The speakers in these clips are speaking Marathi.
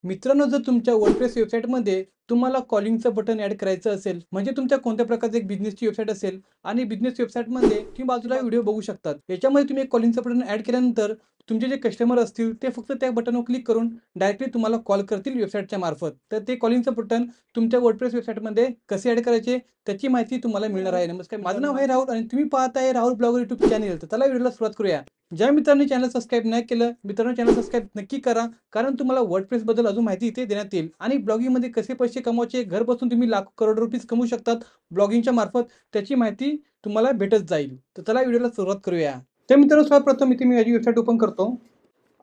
मित्रांनो, जर तुमच्या वर्डप्रेस वेबसाईटमध्ये तुम्हाला कॉलिंगचं बटन ॲड करायचं असेल, म्हणजे तुमच्या कोणत्या प्रकारची एक बिझनेसची वेबसाईट असेल आणि बिझनेस वेबसाईटमध्ये तुम्ही बाजूला व्हिडिओ बघू शकतात. याच्यामध्ये तुम्ही एक कॉलिंगचं बटन ॲड केल्यानंतर तुमचे जे कस्टमर असतील ते फक्त त्या बटनवर क्लिक करून डायरेक्टली तुम्हाला कॉल करतील वेबसाईटच्या मार्फत. तर ते कॉलिंगचं बटन तुमच्या वर्डप्रेस वेबसाईटमध्ये कसे ॲड करायचे त्याची माहिती तुम्हाला मिळणार आहे. नमस्कार, माझं नाव आहे राहुल आणि तुम्ही पाहत आहे राहुल ब्लॉगर यूट्यूब चॅनल. तर चला व्हिडिओला सुरुवात करूया. ज्या मित्रांनी चॅनल सबस्क्राईब नाही केलं, मित्रांनो चॅनल सबस्क्राईब नक्की करा. कारण तुम्हाला वर्डप्रेसबद्दल अजून माहिती इथे देण्यात येईल आणि ब्लॉगिंगमध्ये कसे पैसे कमवायचे, घर बसून तुम्ही लाखो करोड रुपीज कमवू शकतात ब्लॉगिंगच्या मार्फत, त्याची माहिती तुम्हाला भेटत जाईल. तर चला व्हिडिओला सुरुवात करूया. तर मित्रांनो, सर्वप्रथम इथे मी माझी वेबसाईट ओपन करतो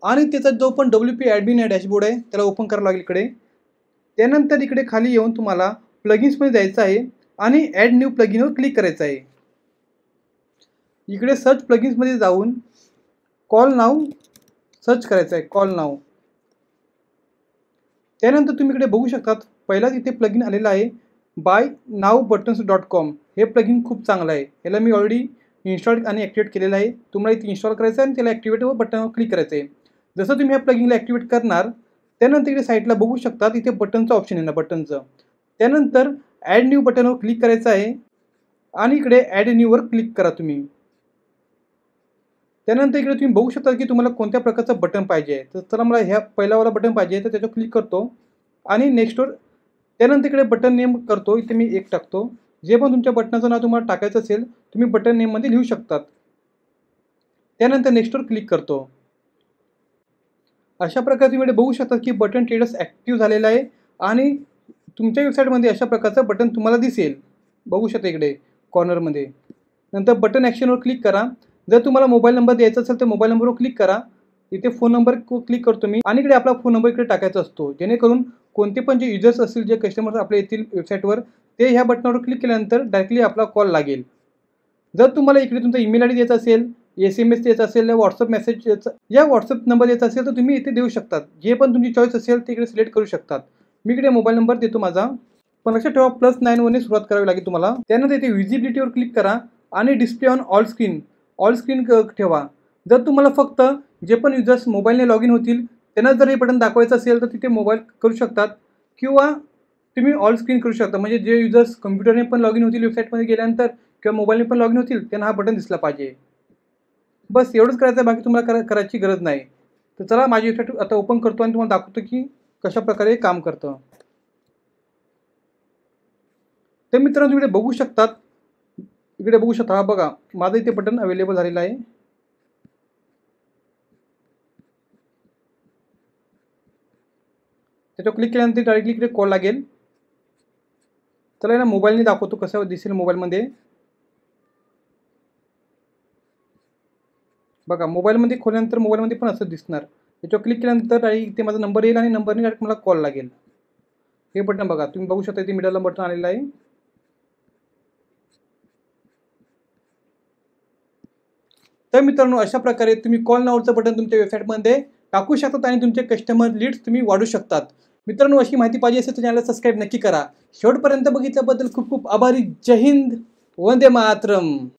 आणि त्याचा जो पण WP ॲडमिन डॅशबोर्ड आहे त्याला ओपन करावं लागेल इकडे. त्यानंतर इकडे खाली येऊन तुम्हाला प्लगिन्समध्ये जायचं आहे आणि ॲड न्यू प्लगिनवर क्लिक करायचं आहे. इकडे सर्च प्लगिन्समध्ये जाऊन कॉल नाव सर्च करायचं आहे, कॉल नाव. त्यानंतर तुम्ही इकडे बघू शकतात पहिलाच इथे प्लगिन आलेला आहे buynowbuttons.com. हे प्लगिन खूप चांगलं आहे. याला मी ऑलरेडी इन्स्टॉल आणि ॲक्टिवेट केलेलं आहे. तुम्हाला इथे इन्स्टॉल करायचं आहे आणि त्याला ॲक्टिवेटवर बटनवर क्लिक करायचं आहे. जसं तुम्ही ह्या प्लगिनला ॲक्टिवेट करणार त्यानंतर इकडे साईडला बघू शकतात इथे बटनचं ऑप्शन आहे ना, बटनचं. त्यानंतर ॲड न्यू बटनवर क्लिक करायचं आहे आणि इकडे ॲड न्यूवर क्लिक करा तुम्ही. त्यानंतर इकडे तुम्ही बघू शकता की तुम्हाला कोणत्या प्रकारचं बटन पाहिजे आहे. तर चला मला ह्या पहिलावाला बटन पाहिजे तर त्याच्यावर क्लिक करतो आणि नेक्स्टवर. त्यानंतर इकडे बटन नेम करतो, इथे मी 1 टाकतो. जे पण तुमच्या बटनाचं नाव तुम्हाला टाकायचं असेल तुम्ही बटन नेममध्ये लिहू शकतात. त्यानंतर नेक्स्टवर क्लिक करतो. अशा प्रकारे तुम्ही इकडे बघू शकता की बटन स्टेटस ॲक्टिव्ह झालेलं आहे आणि तुमच्या वेबसाईटमध्ये अशा प्रकारचं बटन तुम्हाला दिसेल. बघू शकता इकडे कॉर्नरमध्ये. नंतर बटन ॲक्शनवर क्लिक करा. जर तुम्हाला मोबाईल नंबर द्यायचा असेल तर मोबाईल नंबरवर क्लिक करा. इथे फोन नंबर क्लिक करतो मी आणि इकडे आपला फोन नंबर इकडे टाकायचा असतो, जेणेकरून कोणते पण जे युजर्स असतील, जे कस्टमर्स आपले येतील वेबसाईटवर, ते ह्या बटनावर क्लिक केल्यानंतर डायरेक्टली आपला कॉल लागेल. जर तुम्हाला इकडे तुमचा ईमेल आय डी द्यायचा असेल, SMS द्यायचा असेल, या व्हॉट्सअप मेसेज या व्हॉट्सअप नंबर द्यायचा असेल तर तुम्ही इथे देऊ शकतात. जे पण तुमची चॉईस असेल ते इकडे सिलेक्ट करू शकतात. मी इकडे मोबाईल नंबर देतो माझा. पण लक्षात ठेवा +91 सुरुवात करावी लागेल तुम्हाला. त्यानंतर इथे व्हिजिबिलिटीवर क्लिक करा आणि डिस्प्ले ऑन ऑल स्क्रीन ठेवा. जर तुम्हाला फक्त जे पण युजर्स मोबाईलने लॉग इन होतील त्यांना जर हे बटन दाखवायचं असेल तर तिथे मोबाईल करू शकतात किंवा तुम्ही ऑल स्क्रीन करू शकता. म्हणजे जे युजर्स कम्प्युटरने पण लॉग इन होतील वेबसाईटमध्ये गेल्यानंतर किंवा मोबाईलने पण लॉग इन होतील त्यांना हा बटन दिसला पाहिजे. बस एवढंच करायचं आहे, बाकी तुम्हाला करायची गरज नाही. तर चला माझी वेबसाईट आता ओपन करतो आणि तुम्हाला दाखवतो की कशाप्रकारे काम करतं. तर मित्रांनो, तुम्ही इकडे बघू शकतात, इकडे बघू शकता, हा बघा माझं इथे बटन अवेलेबल झालेलं आहे. त्याच्यावर क्लिक केल्यानंतर डायरेक्टली इकडे कॉल लागेल. त्याला ना मोबाईलने दाखवतो कसं दिसेल मोबाईलमध्ये. बघा मोबाईलमध्ये खोल्यानंतर मोबाईलमध्ये पण असं दिसणार. त्याच्यावर क्लिक केल्यानंतर डायरेक्ट इथे माझा नंबर येईल आणि नंबरने डायरेक्ट मला कॉल लागेल. हे बटन बघा तुम्ही बघू शकता, इथे मिडलला बटन आलेलं आहे. तर मित्रांनो, अशा प्रकारे तुम्ही कॉल नावाचं बटन तुमच्या वेबसाईटमध्ये टाकू शकतात आणि तुमचे कस्टमर लीड्स तुम्ही वाढू शकतात. मित्रांनो, अशी माहिती पाहिजे असेल तर चॅनलला सबस्क्राईब नक्की करा. शेवटपर्यंत बघितल्याबद्दल खूप खूप आभारी. जय हिंद, वंदे मातरम.